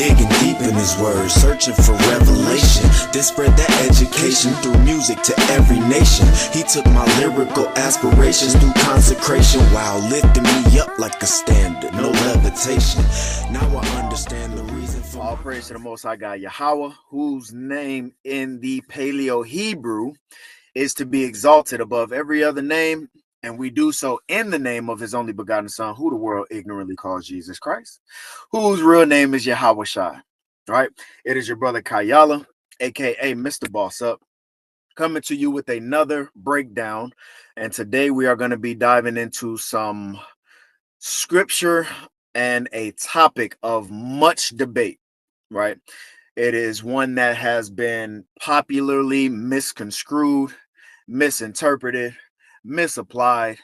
digging deep in his words, searching for revelation, then spread that education through music to every nation. He took my lyrical aspirations through consecration while lifting me up like a standard, no levitation. Now I understand the reason for all praise to the Most High God Yahweh, whose name in the Paleo Hebrew is to be exalted above every other name, and we do so in the name of his only begotten Son, who the world ignorantly calls Jesus Christ, whose real name is Yahweh Shai. Right? It is your brother Kayala, aka Mr. Boss Up, coming to you with another breakdown. And today we are going to be diving into some scripture and a topic of much debate. Right? It is one that has been popularly misconstrued, misinterpreted, misapplied,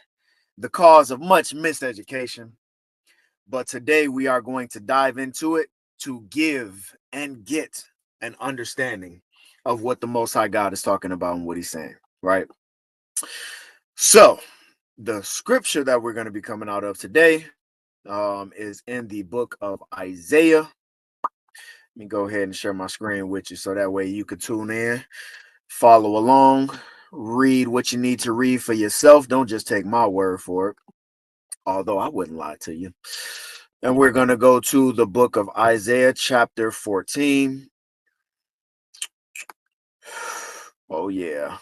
the cause of much miseducation. But today we are going to dive into it to give and get an understanding of what the Most High God is talking about and what he's saying, right? So the scripture that we're going to be coming out of today is in the book of Isaiah. Let me go ahead and share my screen with you so that way you can tune in, follow along, read what you need to read for yourself. Don't just take my word for it, although I wouldn't lie to you. And we're going to go to the book of Isaiah, chapter 14. Oh, yeah.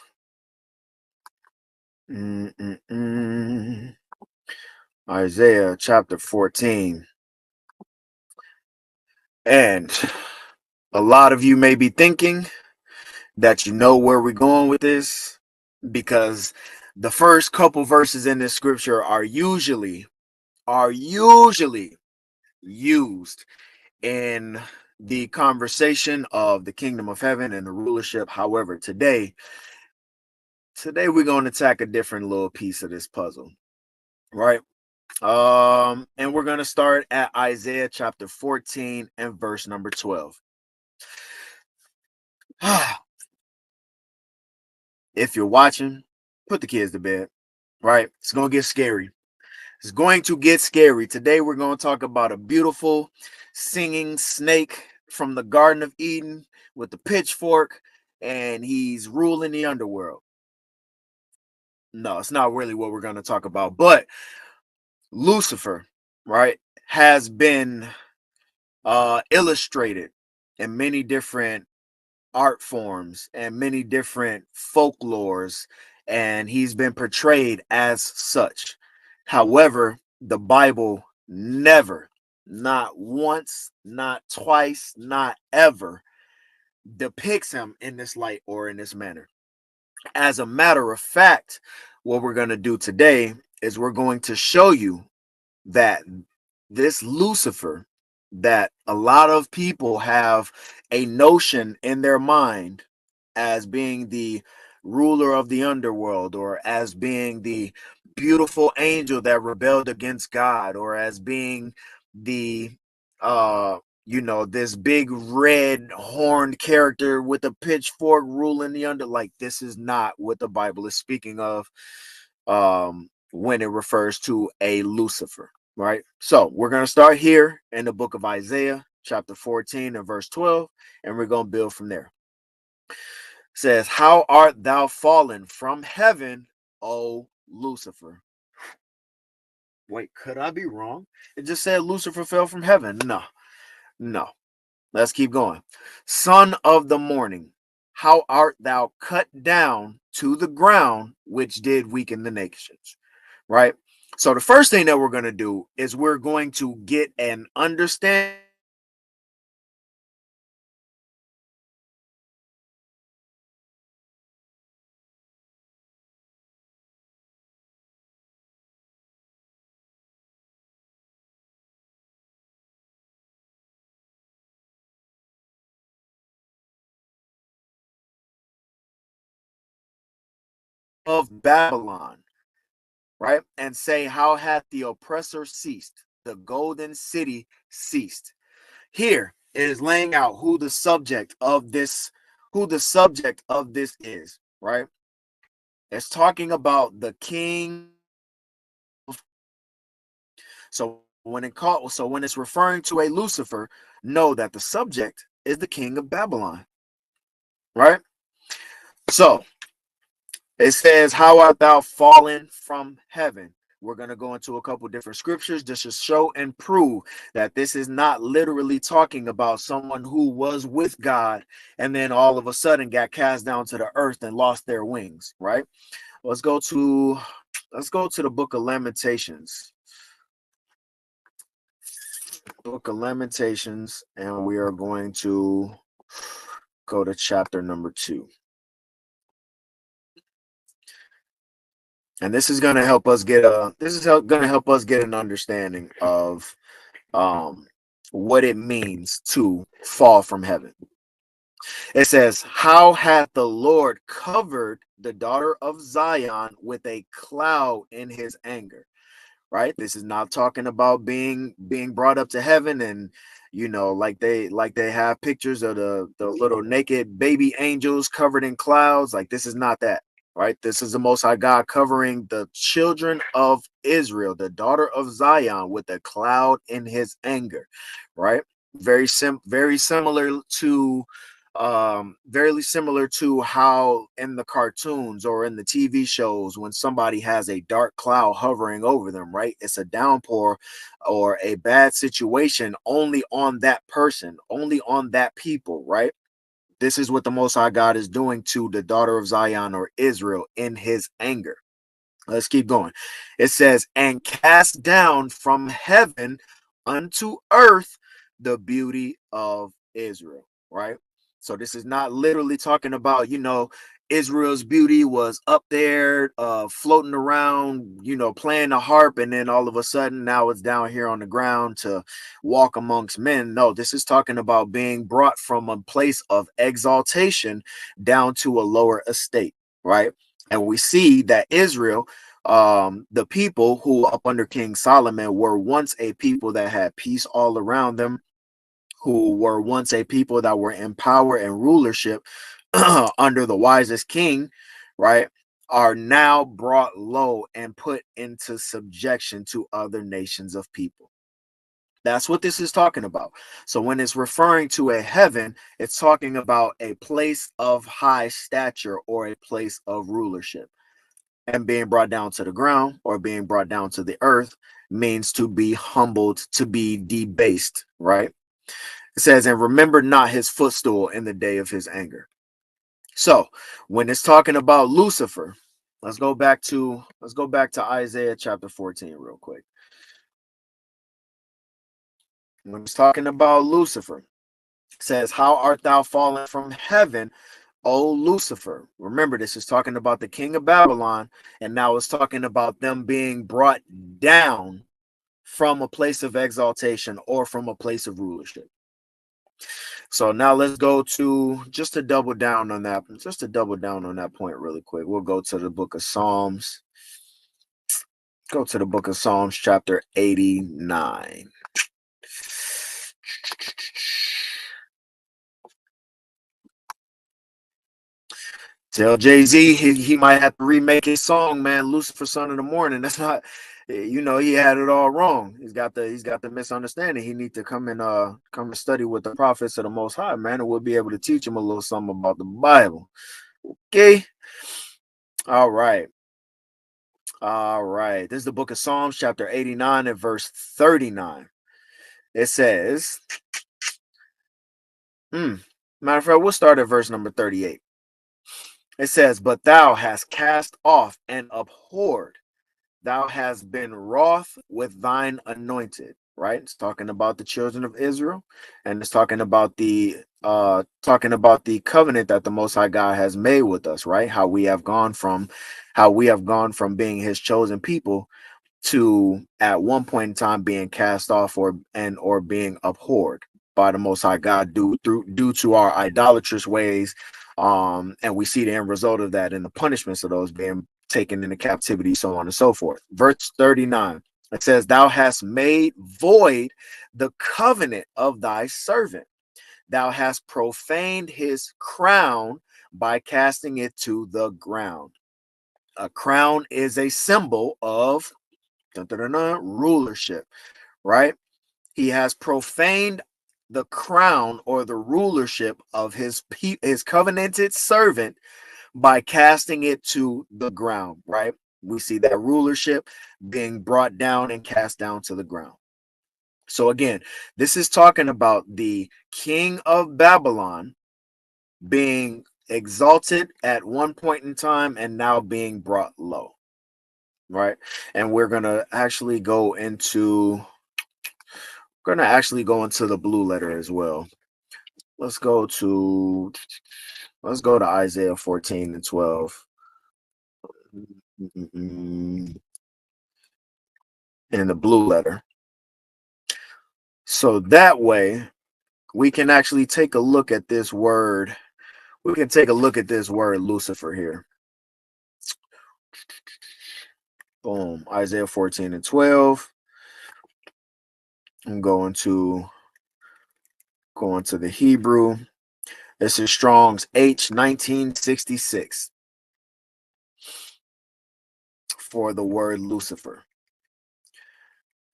Isaiah, chapter 14. And a lot of you may be thinking that you know where we're going with this, because the first couple verses in this scripture are usually used in the conversation of the kingdom of heaven and the rulership. However, today we're going to attack a different little piece of this puzzle, right? And we're going to start at Isaiah chapter 14 and verse number 12. If you're watching, put the kids to bed, right? It's going to get scary. It's going to get scary. Today, we're going to talk about a beautiful singing snake from the Garden of Eden with the pitchfork, and he's ruling the underworld. No, it's not really what we're going to talk about, but Lucifer, right, has been illustrated in many different art forms and many different folklores, and he's been portrayed as such. However, the Bible never, not once, not twice, not ever, depicts him in this light or in this manner. As a matter of fact, what we're going to do today is we're going to show you that this Lucifer, that a lot of people have a notion in their mind as being the ruler of the underworld, or as being the beautiful angel that rebelled against God, or as being the this big red horned character with a pitchfork ruling the under. Like, this is not what the Bible is speaking of when it refers to a Lucifer. Right? So we're going to start here in the book of Isaiah, chapter 14 and verse 12, and we're going to build from there. It says, "How art thou fallen from heaven, O Lucifer?" Wait, could I be wrong? It just said Lucifer fell from heaven. No. Let's keep going. "Son of the morning, how art thou cut down to the ground, which did weaken the nations?" Right? So the first thing that we're going to do is we're going to get an understanding of Babylon, right? And say, "How hath the oppressor ceased? The golden city ceased." Here it is laying out who the subject of this is, right? It's talking about the king. So when it's referring to a Lucifer, know that the subject is the king of Babylon, right? So it says, "How art thou fallen from heaven?" We're going to go into a couple different scriptures just to show and prove that this is not literally talking about someone who was with God and then all of a sudden got cast down to the earth and lost their wings, right? Let's go to the book of Lamentations. Book of Lamentations, and we are going to go to chapter number 2. And this is going to help us get an understanding of what it means to fall from heaven. It says, "How hath the Lord covered the daughter of Zion with a cloud in his anger?" Right? This is not talking about being brought up to heaven and like they have pictures of the little naked baby angels covered in clouds. Like, this is not that, right? This is the Most High God covering the children of Israel, the daughter of Zion, with a cloud in his anger, right? Very similar to how in the cartoons or in the TV shows, when somebody has a dark cloud hovering over them, right? It's a downpour or a bad situation only on that person, only on that people, right? This is what the Most High God is doing to the daughter of Zion or Israel in his anger. Let's keep going. It says, "And cast down from heaven unto earth the beauty of Israel," right? So this is not literally talking about, Israel's beauty was up there, floating around, playing the harp, and then all of a sudden now it's down here on the ground to walk amongst men. No, this is talking about being brought from a place of exaltation down to a lower estate, right? And we see that Israel, the people who up under King Solomon, were once a people that had peace all around them, who were once a people that were in power and rulership under the wisest king, right, are now brought low and put into subjection to other nations of people. That's what this is talking about. So when it's referring to a heaven, it's talking about a place of high stature or a place of rulership. And being brought down to the ground or being brought down to the earth means to be humbled, to be debased, right? It says, "And remember not his footstool in the day of his anger." So when it's talking about Lucifer, let's go back to Isaiah chapter 14 real quick. When it's talking about Lucifer, it says, "How art thou fallen from heaven, O Lucifer?" Remember, this is talking about the king of Babylon, and now it's talking about them being brought down from a place of exaltation or from a place of rulership. So now let's go to just to double down on that point really quick. We'll go to the book of Psalms. Go to the book of Psalms, chapter 89. Tell Jay-Z he might have to remake his song, man. "Lucifer, Son of the Morning." That's not, he had it all wrong. He's got the misunderstanding. He need to come and study with the prophets of the Most High, man, and we'll be able to teach him a little something about the Bible. Okay. All right. This is the book of Psalms, chapter 89 and verse 39. It says, matter of fact, we'll start at verse number 38. It says, "But thou hast cast off and abhorred, thou hast been wroth with thine anointed," right? It's talking about the children of Israel, and it's talking about the covenant that the Most High God has made with us, right? How we have gone from being his chosen people to at one point in time being cast off or being abhorred by the Most High God due to our idolatrous ways. And we see the end result of that in the punishments of those being taken into captivity, so on and so forth. Verse 39, it says, "Thou hast made void the covenant of thy servant. Thou hast profaned his crown by casting it to the ground." A crown is a symbol of rulership, right? He has profaned the crown or the rulership of his covenanted servant by casting it to the ground, right? We see that rulership being brought down and cast down to the ground. So again, this is talking about the king of Babylon being exalted at one point in time and now being brought low, right? And we're gonna actually go into the blue letter as well. Let's go to Isaiah 14 and 12. In the blue letter. So that way we can actually take a look at this word. We can take a look at this word Lucifer here. Boom. Isaiah 14 and 12. I'm going to the Hebrew. This is Strong's H 1966 for the word Lucifer.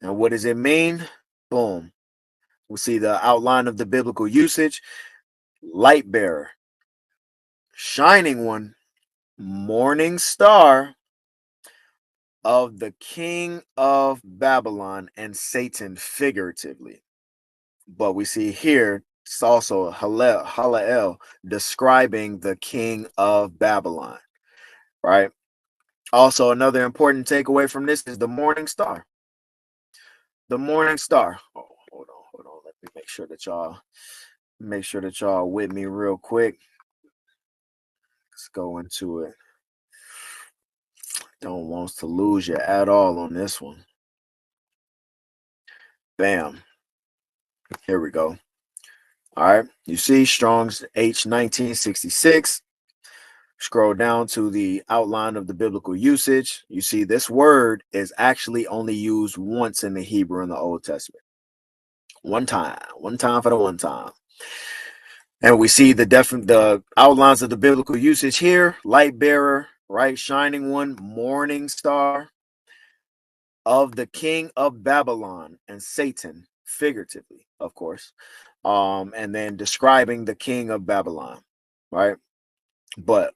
Now, what does it mean? Boom. We see the outline of the biblical usage. Light bearer, shining one, morning star of the king of Babylon and Satan figuratively. But we see here it's also Halael describing the king of Babylon, right? Also, another important takeaway from this is the morning star. The morning star. Oh, hold on. Let me make sure that y'all with me real quick. Let's go into it. Don't want to lose you at all on this one. Bam. Here we go. All right. You see Strong's H 1966. Scroll down to the outline of the biblical usage. You see this word is actually only used once in the Hebrew in the Old Testament. One time for the one time. And we see the outlines of the biblical usage here. Light bearer, right? Shining one, morning star of the king of Babylon and Satan, figuratively, of course. And then describing the king of Babylon, right? But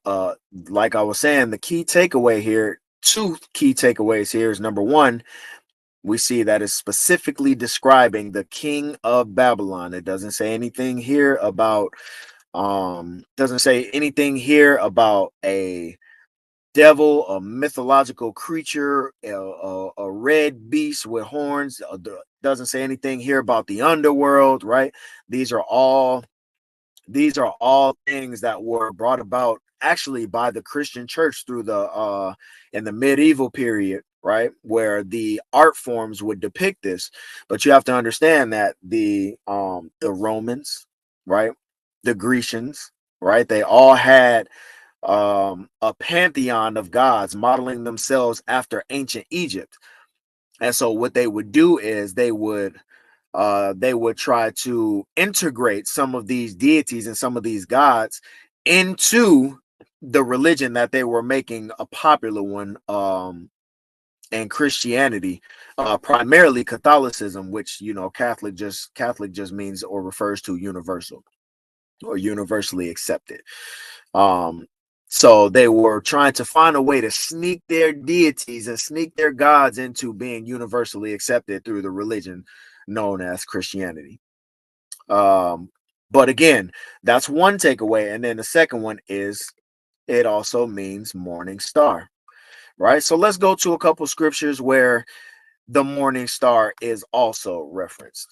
like I was saying, the key takeaway here, two key takeaways here is number one, we see that it's specifically describing the king of Babylon. It doesn't say anything here about a devil, a mythological creature, a red beast with horns. Doesn't say anything here about the underworld, right? These are all things that were brought about actually by the Christian church through in the medieval period, right, where the art forms would depict this. But you have to understand that the Romans, right, the Grecians, right, they all had a pantheon of gods modeling themselves after ancient Egypt. And so what they would do is they would try to integrate some of these deities and some of these gods into the religion that they were making a popular one in Christianity, primarily Catholicism, which Catholic just means or refers to universal or universally accepted. So they were trying to find a way to sneak their deities and sneak their gods into being universally accepted through the religion known as Christianity. But again, that's one takeaway. And then the second one is it also means morning star, right? So let's go to a couple scriptures where the morning star is also referenced.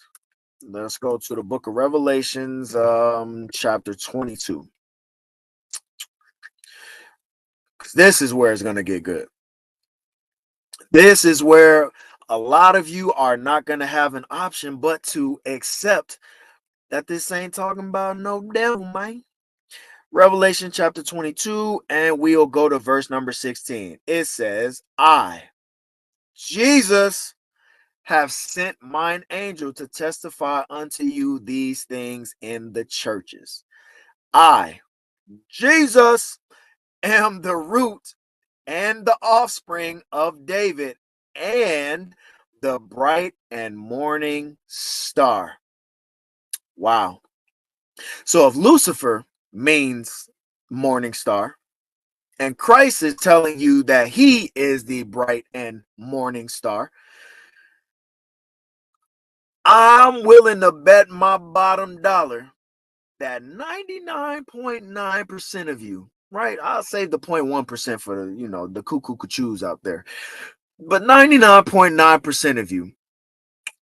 Let's go to the book of Revelations, chapter 22. This is where it's going to get good. This is where a lot of you are not going to have an option but to accept that this ain't talking about no devil, man. Revelation chapter 22, and we'll go to verse number 16. It says, I, Jesus, have sent mine angel to testify unto you these things in the churches. I, Jesus, am the root and the offspring of David and the bright and morning star. Wow. So if Lucifer means morning star, and Christ is telling you that he is the bright and morning star, I'm willing to bet my bottom dollar that 99.9% of you, right? I'll save the 0.1% for the, the cuckoo choose out there. But 99.9% of you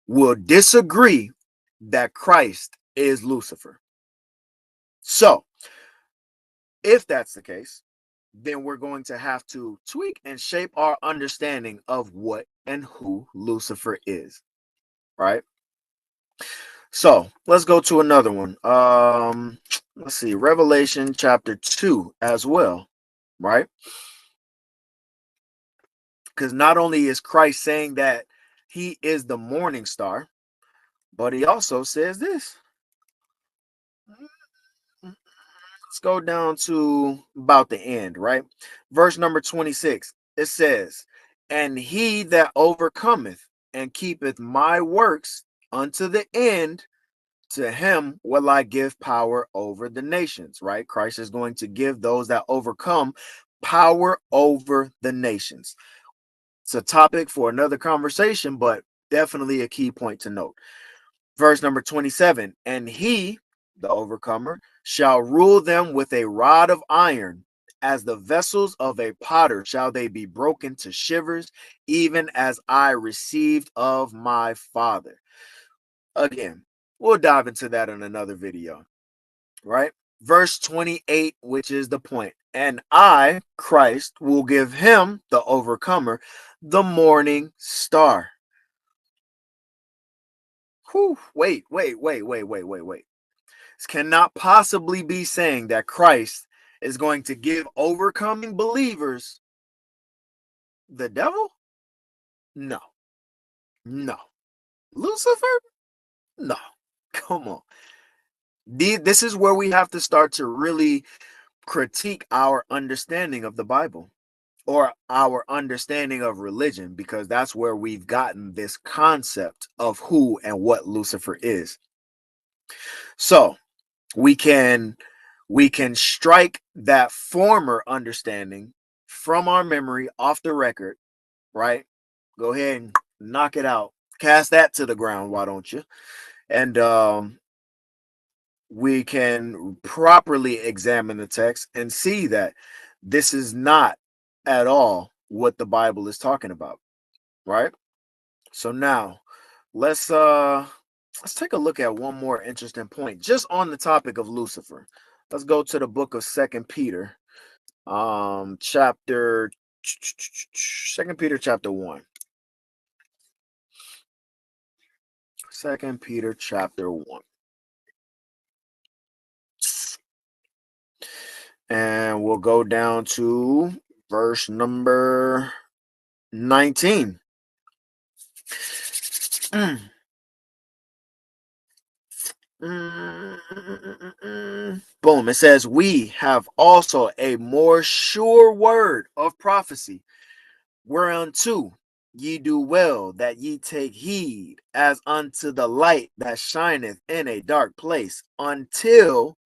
will disagree that Christ is Lucifer. So, if that's the case, then we're going to have to tweak and shape our understanding of what and who Lucifer is, right? So let's go to another one. Let's see, Revelation chapter 2 as well, right? Because not only is Christ saying that he is the morning star, but he also says this. Let's go down to about the end, right? Verse number 26. It says, "And he that overcometh and keepeth my works unto the end, to him will I give power over the nations," right? Christ is going to give those that overcome power over the nations. It's a topic for another conversation, but definitely a key point to note. Verse number 27, "And he, the overcomer, shall rule them with a rod of iron. As the vessels of a potter shall they be broken to shivers, even as I received of my Father." Again, we'll dive into that in another video, right? Verse 28, which is the point. "And I, Christ, will give him, the overcomer, the morning star." Whew, wait. This cannot possibly be saying that Christ is going to give overcoming believers the devil? No. No. Lucifer? No. Come on. This is where we have to start to really critique our understanding of the Bible or our understanding of religion, because that's where we've gotten this concept of who and what Lucifer is. So we can strike that former understanding from our memory off the record, right? Go ahead and knock it out, cast that to the ground, why don't you? And we can properly examine the text and see that this is not at all what the Bible is talking about, right? So now let's take a look at one more interesting point just on the topic of Lucifer. Let's go to the book of Second Peter, chapter Second Peter chapter 1. Second Peter chapter 1. And we'll go down to verse number 19. Boom. It says, "We have also a more sure word of prophecy, whereunto ye do well that ye take heed, as unto the light that shineth in a dark place, until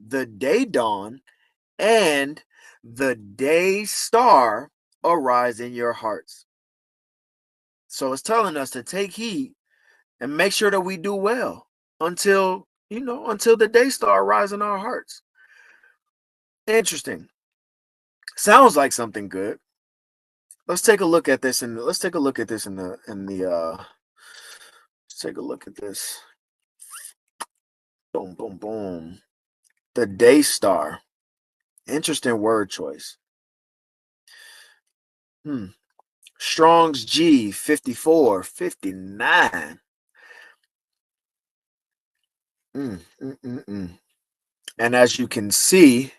the day dawn and the day star arise in your hearts." So it's telling us to take heed and make sure that we do well until the day star arise in our hearts. Interesting. Sounds like something good. Let's take a look at this and let's take a look at this let's take a look at this. Boom, boom, boom. The day star. Interesting word choice. Strong's G 5459. And as you can see,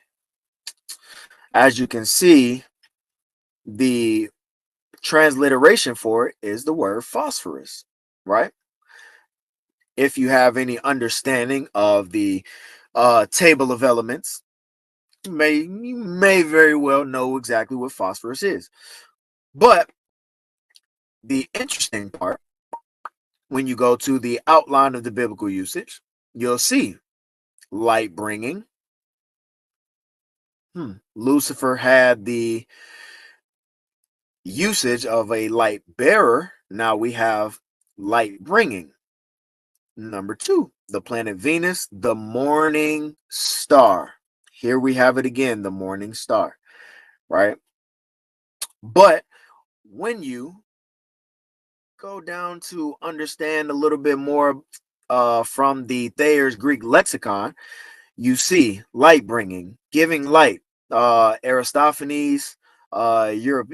the transliteration for it is the word phosphorus, right? If you have any understanding of the table of elements, you may very well know exactly what phosphorus is. But the interesting part When you go to the outline of the biblical usage, you'll see light bringing. Lucifer had the usage of a light bearer. Now we have light bringing. Number two, the planet Venus, the morning star. Here we have it again, the morning star, right? But when you go down to understand a little bit more from the Thayer's Greek lexicon, you see light bringing, giving light. Aristophanes, Euripides,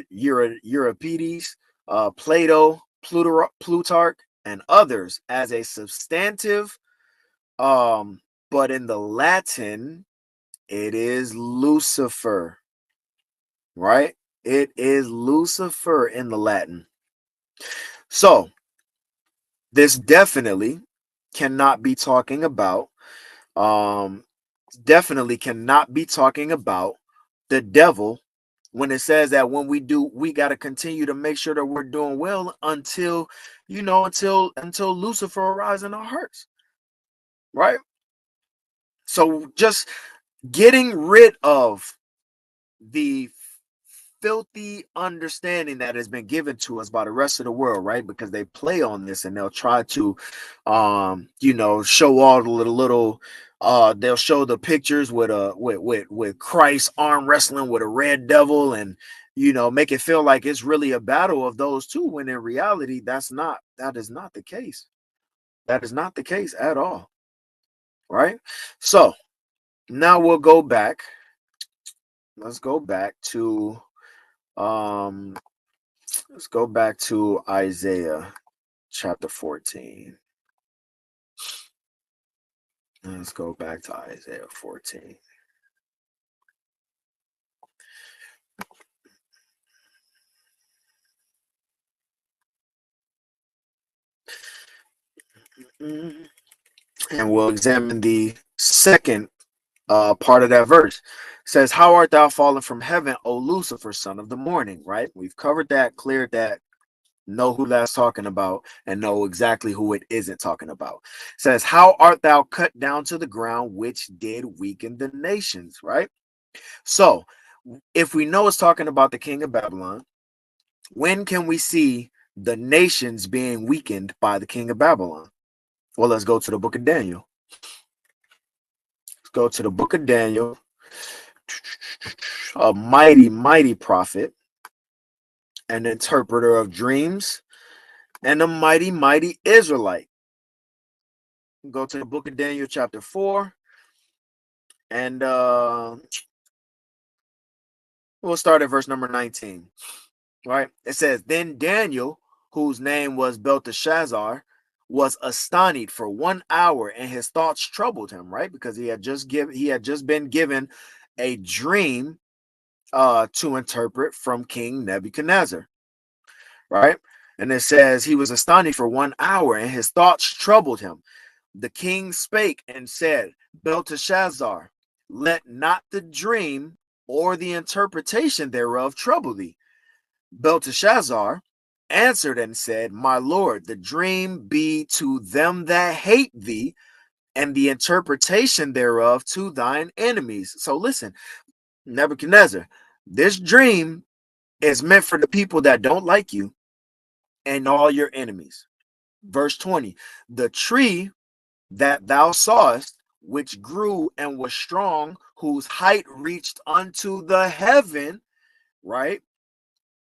Plato, Plutarch, and others as a substantive. But in the Latin, it is Lucifer, right? It is Lucifer in the Latin. So this definitely cannot be talking about definitely cannot be talking about the devil when it says that when we do, we got to continue to make sure that we're doing well until until Lucifer arrives in our hearts, right? So just getting rid of the filthy understanding that has been given to us by the rest of the world, right? Because they play on this and they'll try to show all the little they'll show the pictures with with Christ arm wrestling with a red devil, and make it feel like it's really a battle of those two, when in reality that is not the case. That is not the case at all, right? So now we'll go back. Let's go back to um let's go back to Isaiah chapter 14. Let's go back to Isaiah 14. And we'll examine the second part of that verse. It says, "How art thou fallen from heaven, O Lucifer, son of the morning?" Right? We've covered that, cleared that, know who that's talking about, and know exactly who it isn't talking about. It says, "How art thou cut down to the ground, which did weaken the nations?" Right? So if we know it's talking about the king of Babylon, when can we see the nations being weakened by the king of Babylon? Well, let's go to the book of Daniel. Let's go to the book of Daniel. A mighty, mighty prophet, an interpreter of dreams, and a mighty, mighty Israelite. Go to the book of Daniel, chapter 4, and we'll start at verse number 19. Right? It says, "Then Daniel, whose name was Belteshazzar, was astonished for 1 hour, and his thoughts troubled him," right? Because he had just been given a dream to interpret from King Nebuchadnezzar, right? And it says he was astonished for 1 hour, and his thoughts troubled him. The king spake and said, "Belteshazzar, let not the dream or the interpretation thereof trouble thee." Belteshazzar answered and said, "My lord, the dream be to them that hate thee, and the interpretation thereof to thine enemies." So listen, Nebuchadnezzar, this dream is meant for the people that don't like you and all your enemies. Verse 20, "The tree that thou sawest, which grew and was strong, whose height reached unto the heaven," right?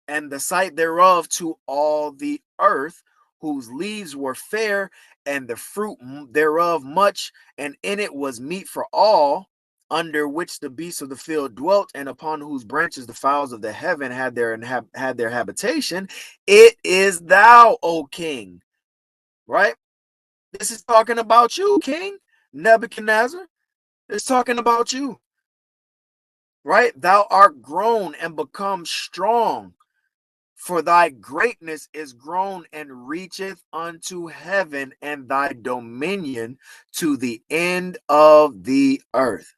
"And the sight thereof to all the earth, whose leaves were fair, and the fruit thereof much, and in it was meat for all, under which the beasts of the field dwelt, and upon whose branches the fowls of the heaven had their habitation. It is thou, O king." Right? This is talking about you, King Nebuchadnezzar. It's talking about you. Right? "Thou art grown and become strong, for thy greatness is grown and reacheth unto heaven, and thy dominion to the end of the earth."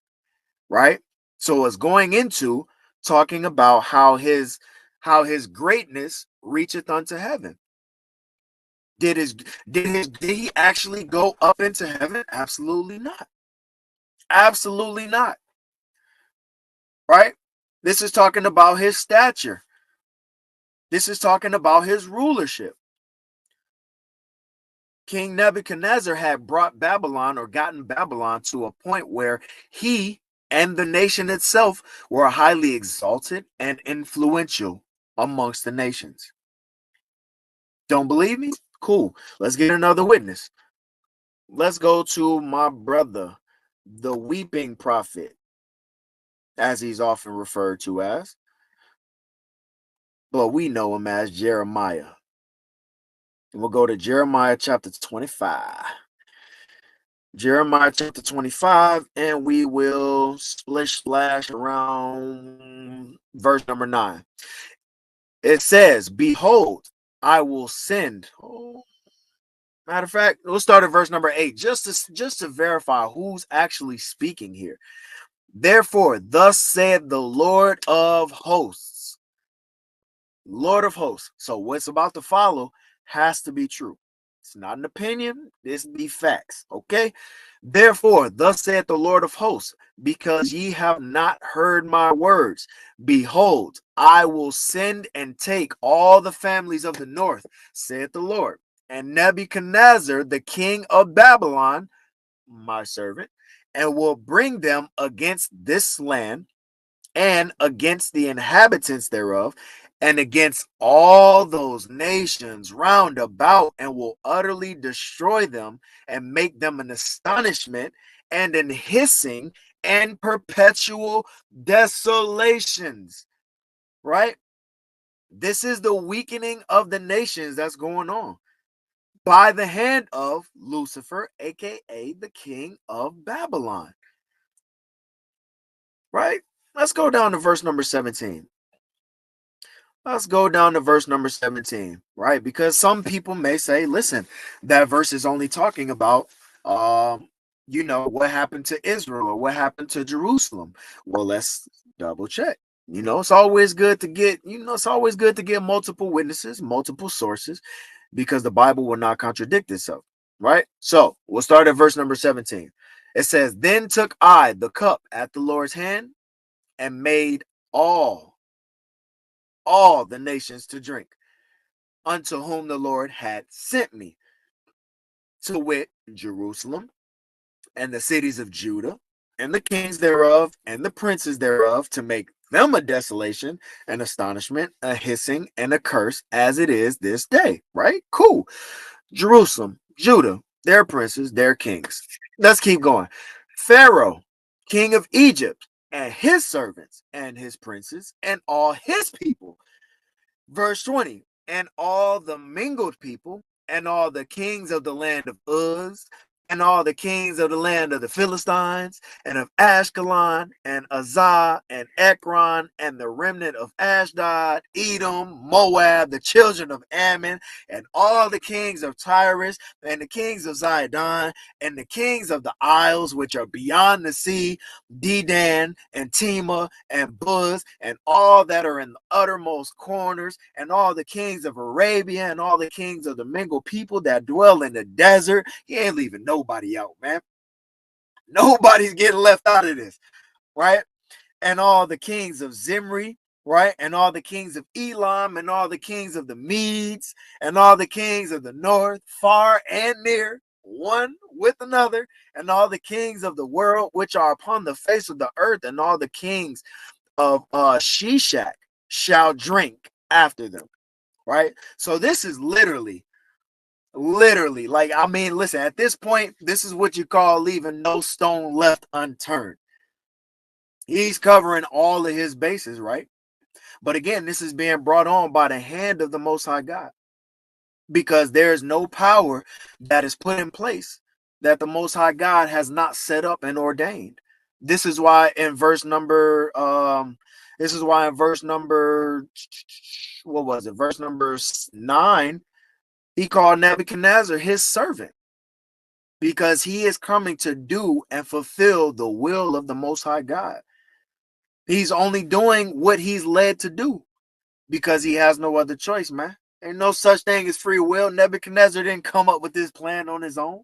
Right? So it's going into talking about how his greatness reacheth unto heaven. Did he actually go up into heaven? Absolutely not. Absolutely not. Right? This is talking about his stature. This is talking about his rulership. King Nebuchadnezzar had brought Babylon, or gotten Babylon, to a point where he and the nation itself were highly exalted and influential amongst the nations. Don't believe me? Cool. Let's get another witness. Let's go to my brother, the weeping prophet, as he's often referred to as, but we know him as Jeremiah. And we'll go to Jeremiah chapter 25. Jeremiah chapter 25, and we will splish splash around verse number 9. It says, "Behold, I will send." Oh, matter of fact, we'll start at verse number 8, just to verify who's actually speaking here. "Therefore, thus said the Lord of hosts." Lord of hosts. So what's about to follow has to be true. It's not an opinion. This be facts. Okay. "Therefore, thus saith the Lord of hosts, because ye have not heard my words, behold, I will send and take all the families of the north, saith the Lord, and Nebuchadnezzar, the king of Babylon, my servant, and will bring them against this land and against the inhabitants thereof, and against all those nations round about, and will utterly destroy them, and make them an astonishment and an hissing and perpetual desolations." Right? This is the weakening of the nations that's going on by the hand of Lucifer, aka the king of Babylon. Right? Let's go down to verse number 17. Let's go down to verse number 17, right? Because some people may say, listen, that verse is only talking about, what happened to Israel, or what happened to Jerusalem. Well, let's double check. It's always good to get multiple witnesses, multiple sources, because the Bible will not contradict itself, right? So we'll start at verse number 17. It says, "Then took I the cup at the Lord's hand, and made all the nations to drink, unto whom the Lord had sent me, to wit, Jerusalem, and the cities of Judah, and the kings thereof, and the princes thereof, to make them a desolation, an astonishment, a hissing, and a curse, as it is this day." Right? Cool. Jerusalem, Judah, their princes, their kings. Let's keep going. "Pharaoh, king of Egypt, and his servants, and his princes, and all his people." Verse 20, "And all the mingled people, and all the kings of the land of Uz, and all the kings of the land of the Philistines, and of Ashkelon, and Azah, and Ekron, and the remnant of Ashdod, Edom, Moab, the children of Ammon, and all the kings of Tyrus, and the kings of Zidon, and the kings of the isles which are beyond the sea, Dedan, and Tema, and Buz, and all that are in the uttermost corners, and all the kings of Arabia, and all the kings of the mingled people that dwell in the desert." He ain't leaving nobody out, man. Nobody's getting left out of this, right? "And all the kings of Zimri," right? "And all the kings of Elam, and all the kings of the Medes, and all the kings of the north, far and near, one with another, and all the kings of the world which are upon the face of the earth, and all the kings of Sheshach shall drink after them." Right? So this is literally, like, I mean, listen, at this point, this is what you call leaving no stone left unturned. He's covering all of his bases, right? But again, this is being brought on by the hand of the Most High God, because there is no power that is put in place that the Most High God has not set up and ordained. This is why in verse number what was it? Verse number 9, he called Nebuchadnezzar his servant, because he is coming to do and fulfill the will of the Most High God. He's only doing what he's led to do, because he has no other choice, man. Ain't no such thing as free will. Nebuchadnezzar didn't come up with this plan on his own,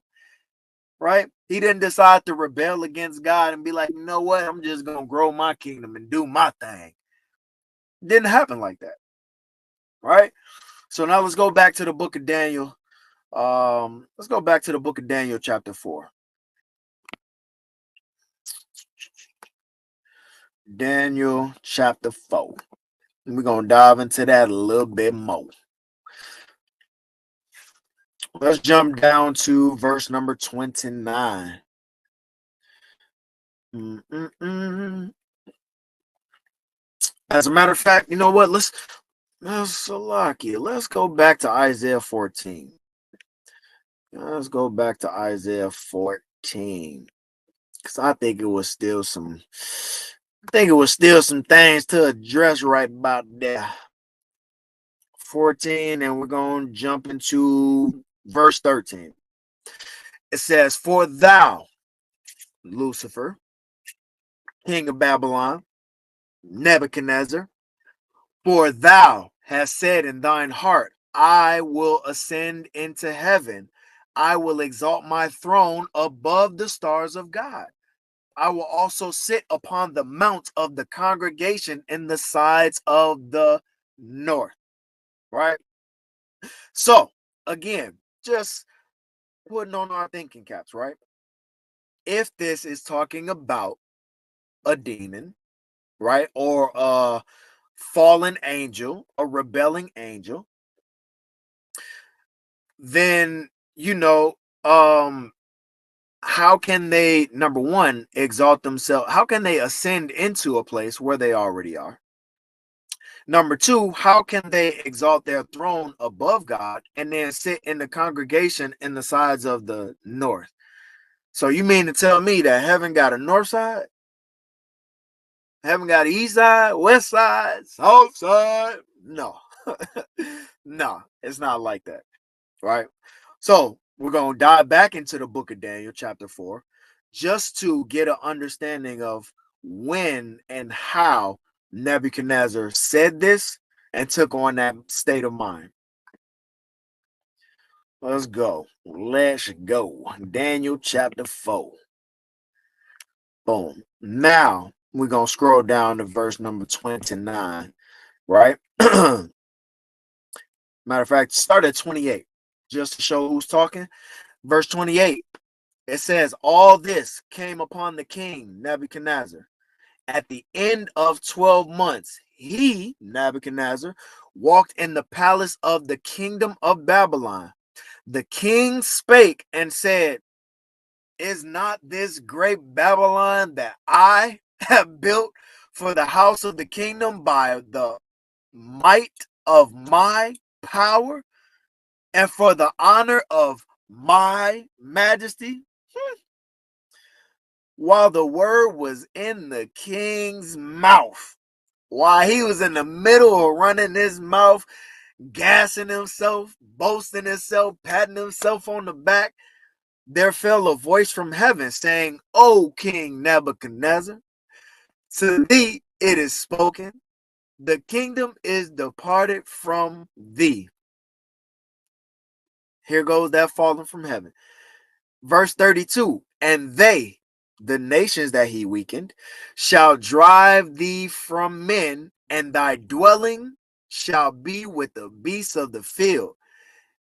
right? He didn't decide to rebel against God and be like, you know what? I'm just going to grow my kingdom and do my thing. It didn't happen like that, right? So now let's go back to the book of Daniel. Let's go back to the book of Daniel, chapter 4. Daniel, chapter 4. And we're going to dive into that a little bit more. Let's jump down to verse number 29. As a matter of fact, you know what? Let's go back to Isaiah 14. Let's go back to Isaiah 14. Because I think it was still some things to address right about there. 14, and we're going to jump into verse 13. It says, "For thou, Lucifer, king of Babylon, Nebuchadnezzar, for thou hast said in thine heart, I will ascend into heaven. I will exalt my throne above the stars of God. I will also sit upon the mount of the congregation in the sides of the north." Right? So, again, just putting on our thinking caps, right? If this is talking about a demon, right, or a fallen angel, a rebelling angel, then how can they, number one, exalt themselves? How can they ascend into a place where they already are? Number two, how can they exalt their throne above God and then sit in the congregation in the sides of the north? So you mean to tell me that heaven got a north side? Heaven got an east side, west side, south side? No. No, it's not like that, right? So we're going to dive back into the book of Daniel, chapter 4, just to get an understanding of when and how Nebuchadnezzar said this and took on that state of mind. Let's go. Daniel chapter 4. Boom. Now we're going to scroll down to verse number 29, right? Matter of fact, start at 28 just to show who's talking. Verse 28, it says, "All this came upon the king Nebuchadnezzar. At the end of 12 months, he, Nebuchadnezzar, walked in the palace of the kingdom of Babylon. The king spake and said, Is not this great Babylon that I have built for the house of the kingdom by the might of my power and for the honor of my majesty?" While the word was in the king's mouth, while he was in the middle of running his mouth, gassing himself, boasting himself, patting himself on the back, there fell a voice from heaven saying, "O King Nebuchadnezzar, to thee it is spoken, the kingdom is departed from thee." Here goes that falling from heaven. Verse 32, "And they, the nations that he weakened, shall drive thee from men, and thy dwelling shall be with the beasts of the field.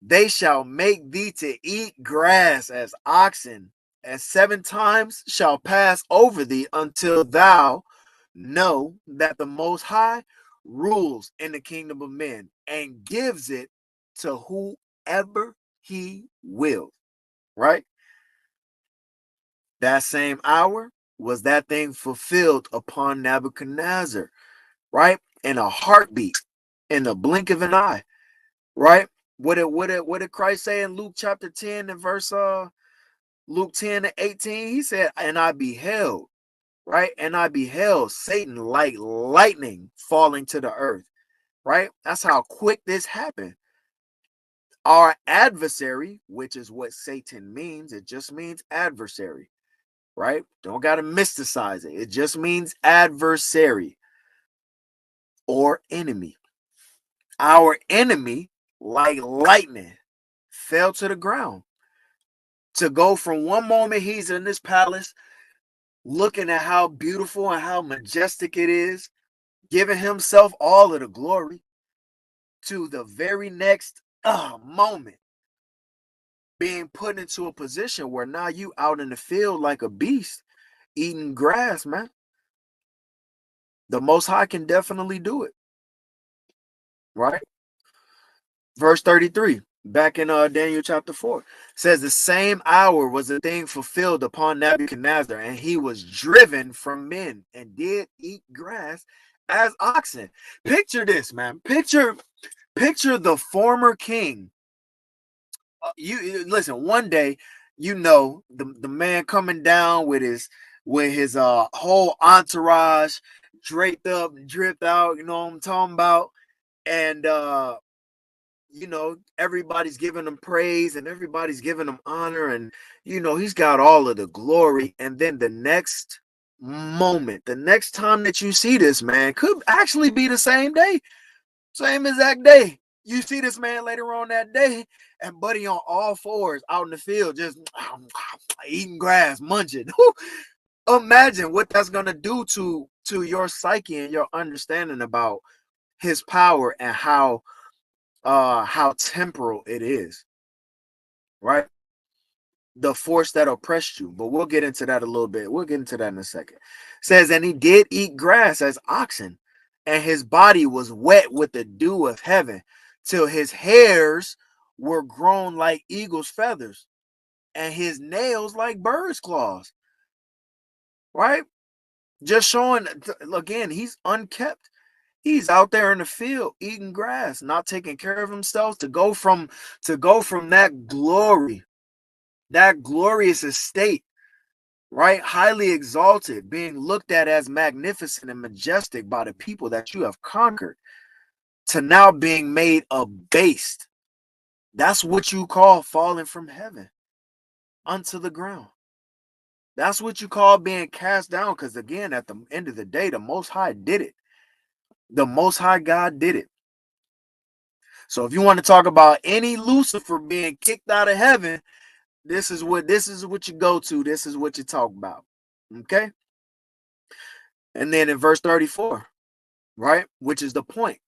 They shall make thee to eat grass as oxen, and 7 times shall pass over thee until thou know that the Most High rules in the kingdom of men and gives it to whoever he will." Right? That same hour was that thing fulfilled upon Nebuchadnezzar, right? In a heartbeat, in the blink of an eye, right? What did Christ say in Luke chapter 10 and verse Luke 10 and 18? He said, "And I beheld," right? "And I beheld Satan like lightning falling to the earth," right? That's how quick this happened. Our adversary, which is what Satan means, it just means adversary, right? Don't got to mysticize it. It just means adversary or enemy. Our enemy like lightning, fell to the ground. To go from one moment he's in this palace, looking at how beautiful and how majestic it is, giving himself all of the glory, to the very next moment being put into a position where now you out in the field like a beast eating grass, man. The Most High can definitely do it, right? Verse 33, back in Daniel chapter 4, says the same hour was the thing fulfilled upon Nebuchadnezzar, and he was driven from men and did eat grass as oxen. Picture this, man. Picture the former king. You listen, one day, the man coming down with his whole entourage draped up and dripped out, you know what I'm talking about? And everybody's giving him praise and everybody's giving him honor, and he's got all of the glory. And then the next moment, the next time that you see this man could actually be the same day, same exact day. You see this man later on that day, and buddy on all fours out in the field, just eating grass, munching. Imagine what that's gonna do to your psyche and your understanding about his power and how temporal it is, right? The force that oppressed you. But we'll get into that a little bit. We'll get into that in a second. It says, and he did eat grass as oxen, and his body was wet with the dew of heaven, till his hairs were grown like eagle's feathers, and his nails like bird's claws. Right? Just showing again, he's unkept. He's out there in the field eating grass, not taking care of himself, to go from that glory, that glorious estate, right? Highly exalted, being looked at as magnificent and majestic by the people that you have conquered, to now being made abased. That's what you call falling from heaven unto the ground. That's what you call being cast down, because again, at the end of the day, the Most High did it. The Most High God did it. So if you want to talk about any Lucifer being kicked out of heaven, this is what you go to. This is what you talk about. Okay? And then in verse 34, right? Which is the point.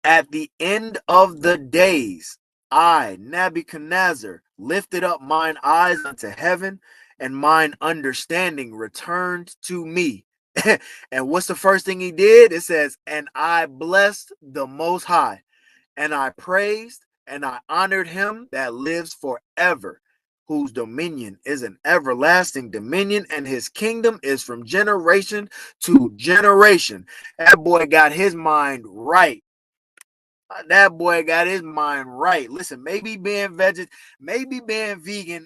At the end of the days, I, Nebuchadnezzar, lifted up mine eyes unto heaven, and mine understanding returned to me. And what's the first thing he did? It says, and I blessed the Most High, and I praised and I honored him that lives forever, whose dominion is an everlasting dominion, and his kingdom is from generation to generation. That boy got his mind right. That boy got his mind right. Listen, maybe being vegan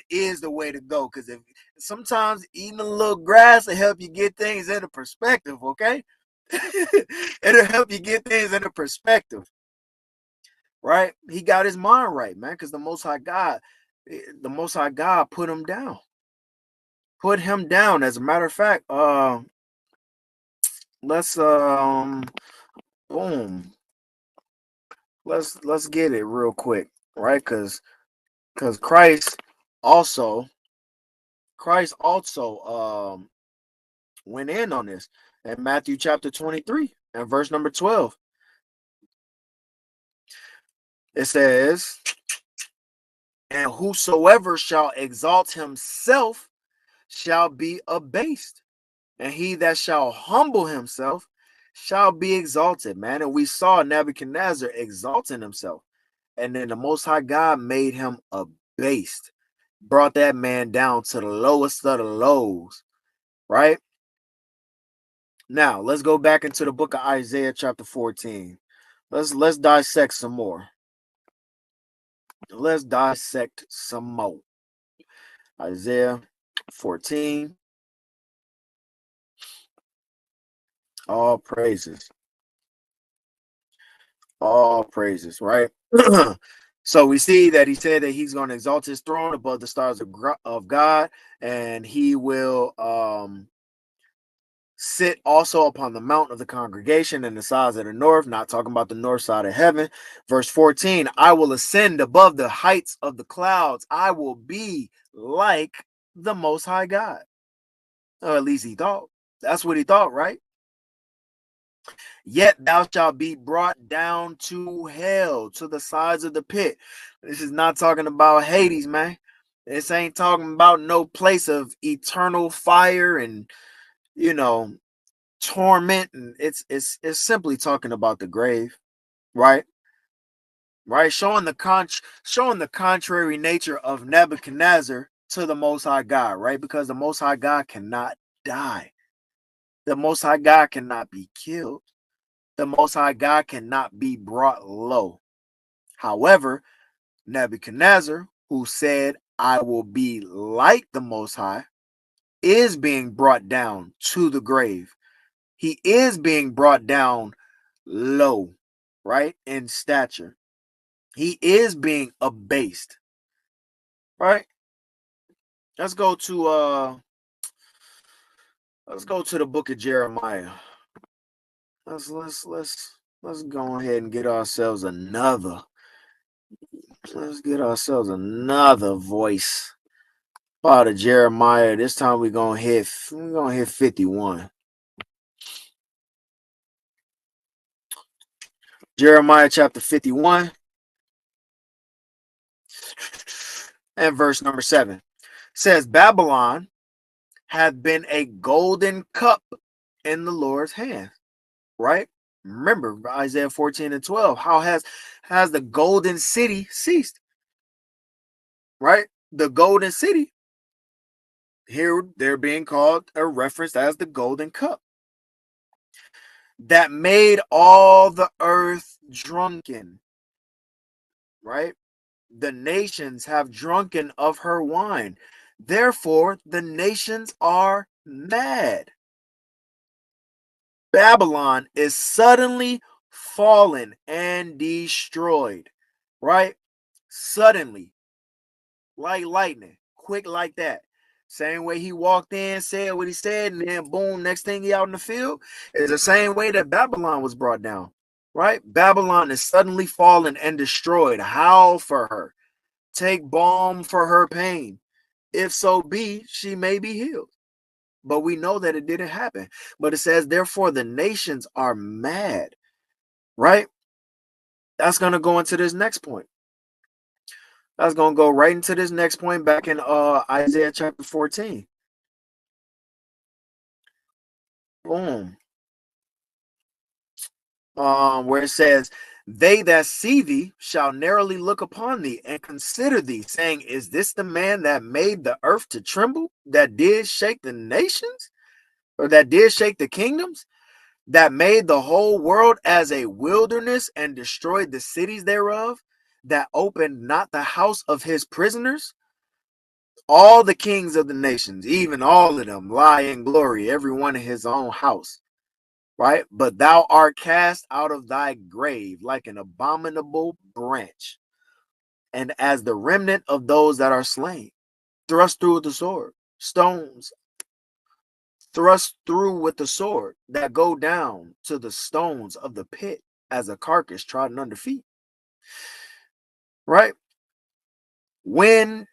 is the way to go. Because if sometimes eating a little grass will help you get things into perspective, okay? It'll help you get things into perspective. Right? He got his mind right, man, because the Most High God put him down. Put him down. As a matter of fact, let's boom. Let's get it real quick, right? Because Christ also went in on this in Matthew chapter 23 and verse number 12. It says, and whosoever shall exalt himself shall be abased, and he that shall humble himself shall be exalted, man. And we saw Nebuchadnezzar exalting himself, and then the Most High God made him abased, brought that man down to the lowest of the lows, right? Now let's go back into the book of Isaiah chapter 14. Let's dissect some more. Let's dissect some more. Isaiah 14. All praises. All praises, right? So we see that he said that he's going to exalt his throne above the stars of God, and he will sit also upon the mount of the congregation in the sides of the north, not talking about the north side of heaven. Verse 14, I will ascend above the heights of the clouds. I will be like the Most High God. Or at least he thought. That's what he thought, right? Yet thou shalt be brought down to hell, to the sides of the pit. This is not talking about Hades, man. This ain't talking about no place of eternal fire and, you know, torment. And it's simply talking about the grave, right? Right, showing the contrary nature of Nebuchadnezzar to the Most High God, right? Because the Most High God cannot die. The Most High God cannot be killed. The Most High God cannot be brought low. However, Nebuchadnezzar, who said, I will be like the Most High, is being brought down to the grave. He is being brought down low, right? In stature. He is being abased, right? Let's go to the book of Jeremiah. Let's go ahead and get ourselves another. Let's get ourselves another voice out of Jeremiah. This time we're gonna hit 51. Jeremiah chapter 51 and verse number 7 says, Babylon hath been a golden cup in the Lord's hand. Right? Remember Isaiah 14 and 12. How has the golden city ceased? Right? The golden city. Here they're being called or referenced as the golden cup that made all the earth drunken. Right? The nations have drunken of her wine. Therefore, the nations are mad. Babylon is suddenly fallen and destroyed. Right? Suddenly, like lightning, quick like that. Same way he walked in, said what he said, and then boom, next thing he out in the field is the same way that Babylon was brought down, right? Babylon is suddenly fallen and destroyed. Howl for her. Take balm for her pain. If so be, she may be healed. But we know that it didn't happen. But it says, therefore, the nations are mad, right? That's going to go into this next point. That's going to go right into this next point back in Isaiah chapter 14. Boom. Where it says, they that see thee shall narrowly look upon thee and consider thee, saying, is this the man that made the earth to tremble, that did shake the nations, or that did shake the kingdoms, that made the whole world as a wilderness and destroyed the cities thereof, that opened not the house of his prisoners? All the kings of the nations, even all of them, lie in glory, every one in his own house. Right? But thou art cast out of thy grave like an abominable branch, and as the remnant of those that are slain, thrust through with the sword, stones, thrust through with the sword, that go down to the stones of the pit as a carcass trodden under feet. Right? When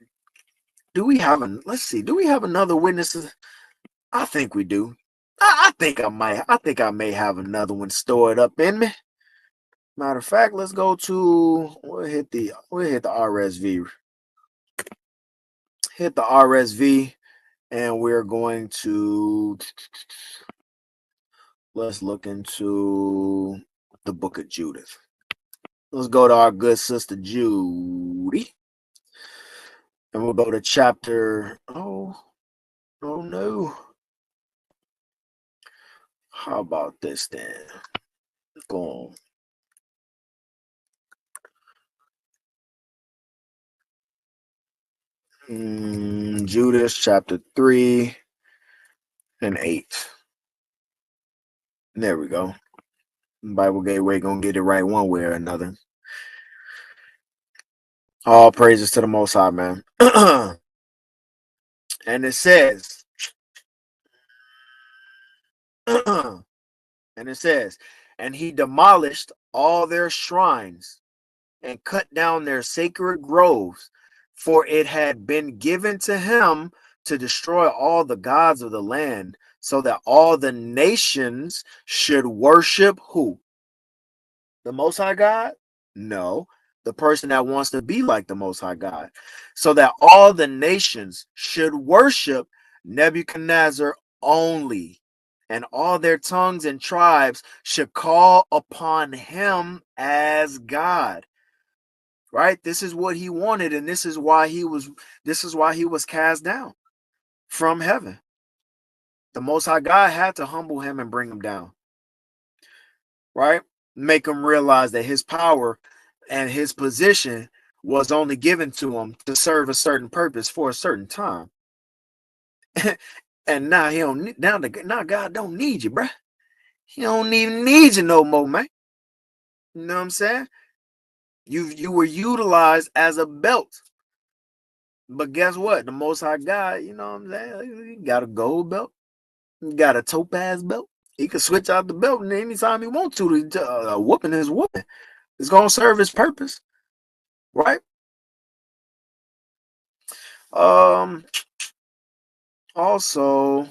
do we have let's see, do we have another witness? I think we do. I think I may have another one stored up in me. Matter of fact, let's go to we'll hit the RSV. Hit the RSV, and we're going to let's look into the book of Judith. Let's go to our good sister Judy. And we'll go to chapter. Oh no. How about this then? Boom. Judas chapter 3 and 8. There we go. Bible Gateway gonna get it right one way or another. All praises to the Most High, man. And it says, And it says, and he demolished all their shrines and cut down their sacred groves, for it had been given to him to destroy all the gods of the land, so that all the nations should worship who? The Most High God? No, the person that wants to be like the Most High God. So that all the nations should worship Nebuchadnezzar only, and all their tongues and tribes should call upon him as God. Right? This is what he wanted, and this is why he was cast down from heaven. The Most High God had to humble him and bring him down. Right? Make him realize that his power and his position was only given to him to serve a certain purpose for a certain time. And now he don't now God don't need you, bruh. He don't even need you no more, man. You know what I'm saying? You were utilized as a belt. But guess what? The Most High God, you know what I'm saying? He got a gold belt. He got a topaz belt. He can switch out the belt anytime he wants to. Whooping is whooping. It's gonna serve his purpose, right? Also,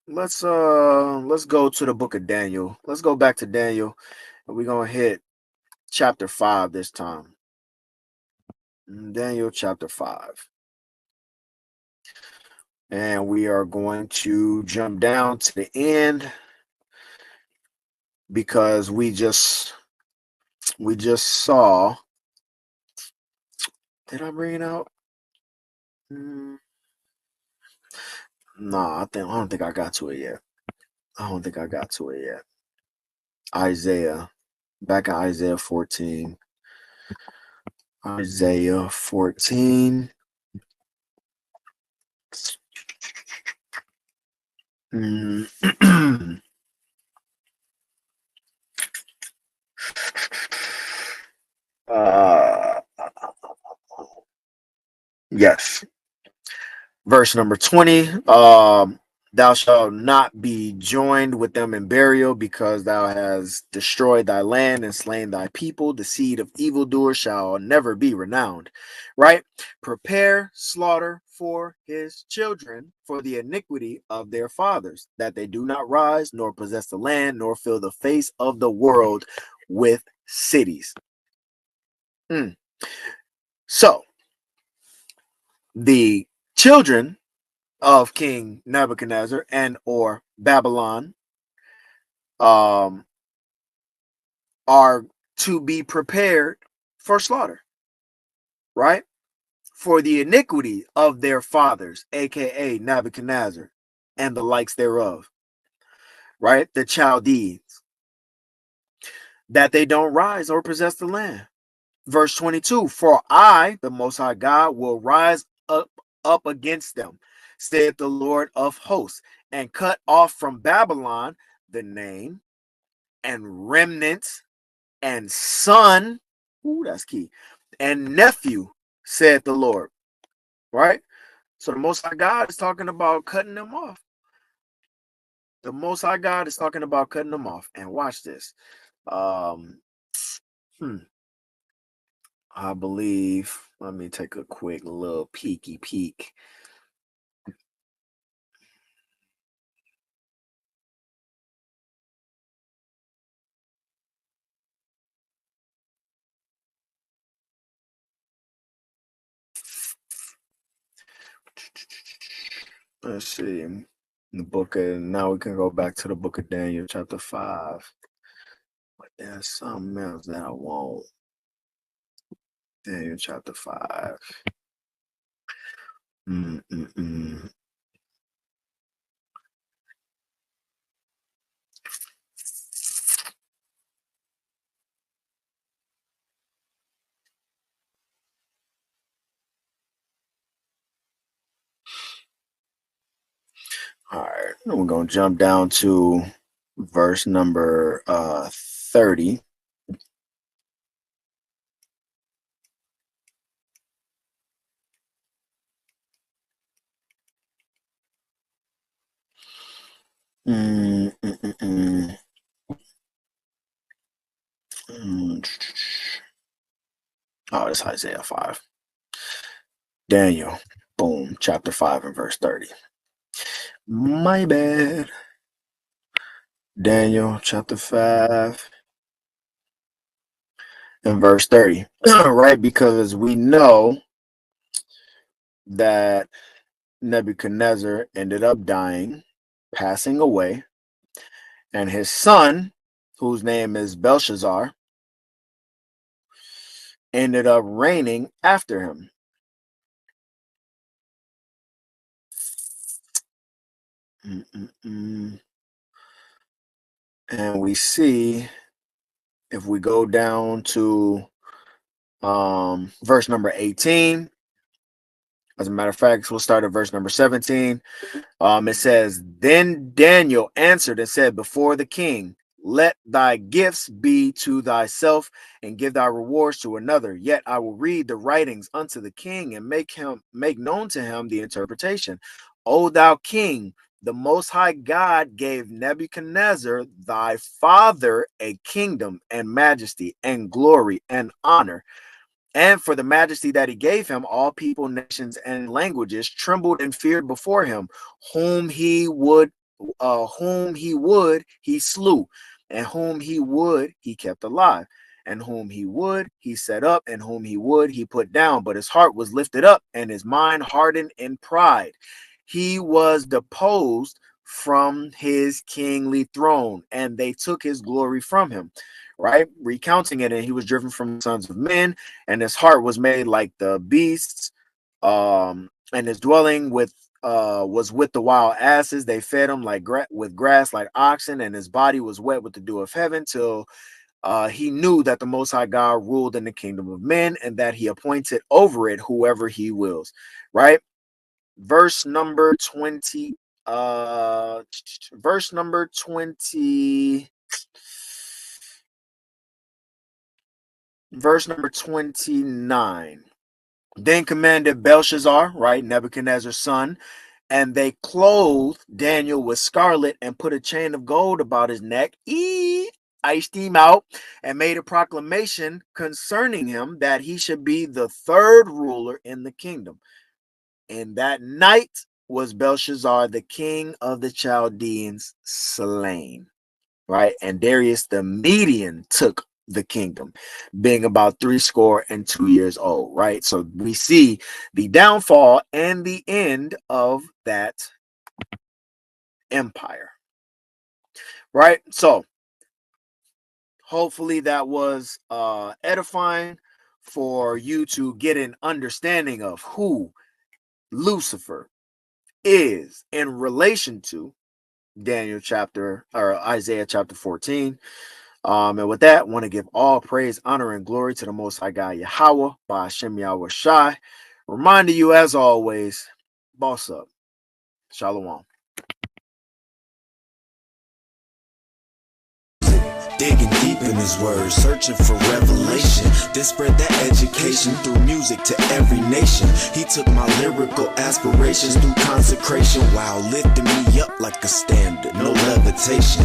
let's go to the book of Daniel. Let's go back to Daniel, and we're gonna hit chapter 5 this time. Daniel chapter 5. And we are going to jump down to the end because we just saw. Did I bring it out? No, I don't think I got to it yet. Isaiah, back in Isaiah 14. Isaiah 14. Yes. Verse number 20. Thou shalt not be joined with them in burial, because thou hast destroyed thy land and slain thy people. The seed of evildoers shall never be renowned. Right? Prepare slaughter for his children for the iniquity of their fathers, that they do not rise, nor possess the land, nor fill the face of the world with cities. So, the children of King Nebuchadnezzar and or Babylon are to be prepared for slaughter, right? For the iniquity of their fathers, aka Nebuchadnezzar, and the likes thereof, right? The Chaldeans, that they don't rise or possess the land. Verse 22, for I, the Most High God, will rise up against them, saith the Lord of hosts, and cut off from Babylon the name and remnants and son, ooh, that's key, and nephew, said the Lord. Right? So the Most High God is talking about cutting them off. The Most High God is talking about cutting them off. And watch this. I believe, let me take a quick little peeky peek. Let's see. The book of, now we can go back to the book of Daniel, chapter 5. But there's something else that I want. Daniel chapter 5. All right, we're gonna jump down to verse number 30. Oh, it's Isaiah 5. Daniel, boom, chapter 5 and verse 30. My bad. Daniel, chapter 5 and verse 30. Right? Because we know that Nebuchadnezzar ended up dying, passing away, and his son, whose name is Belshazzar, ended up reigning after him. And we see, if we go down to verse number 18, as a matter of fact, we'll start at verse number 17. It says, then Daniel answered and said before the king, let thy gifts be to thyself and give thy rewards to another. Yet I will read the writings unto the king and make known to him the interpretation. O thou king, the Most High God gave Nebuchadnezzar thy father a kingdom and majesty and glory and honor. And for the majesty that he gave him, all people, nations, and languages trembled and feared before him. Whom he would, he slew, and whom he would, he kept alive, and whom he would, he set up, and whom he would, he put down. But his heart was lifted up, and his mind hardened in pride. He was deposed from his kingly throne, and they took his glory from him. Right, recounting it, and he was driven from the sons of men, and his heart was made like the beasts, and his dwelling was with the wild asses. They fed him like with grass like oxen, and his body was wet with the dew of heaven, till he knew that the Most High God ruled in the kingdom of men, and that he appointed over it whoever he wills. Right, verse number 20. Verse number 20. Verse number 29. Then commanded Belshazzar, right, Nebuchadnezzar's son, and they clothed Daniel with scarlet and put a chain of gold about his neck, iced him out, and made a proclamation concerning him that he should be the third ruler in the kingdom. And that night was Belshazzar, the king of the Chaldeans, slain. Right, and Darius the Median took the kingdom, being about 62 years old. Right, so we see the downfall and the end of that empire. Right, so hopefully that was edifying for you to get an understanding of who Lucifer is in relation to Isaiah chapter 14. And with that, I want to give all praise, honor, and glory to the Most High God Yahweh by Hashem Yahweh Shai. Reminding you, as always, boss up. Shalom. Digging deep in his words, searching for revelation. Then spread that education through music to every nation. He took my lyrical aspirations through consecration while lifting me up like a standard, no levitation.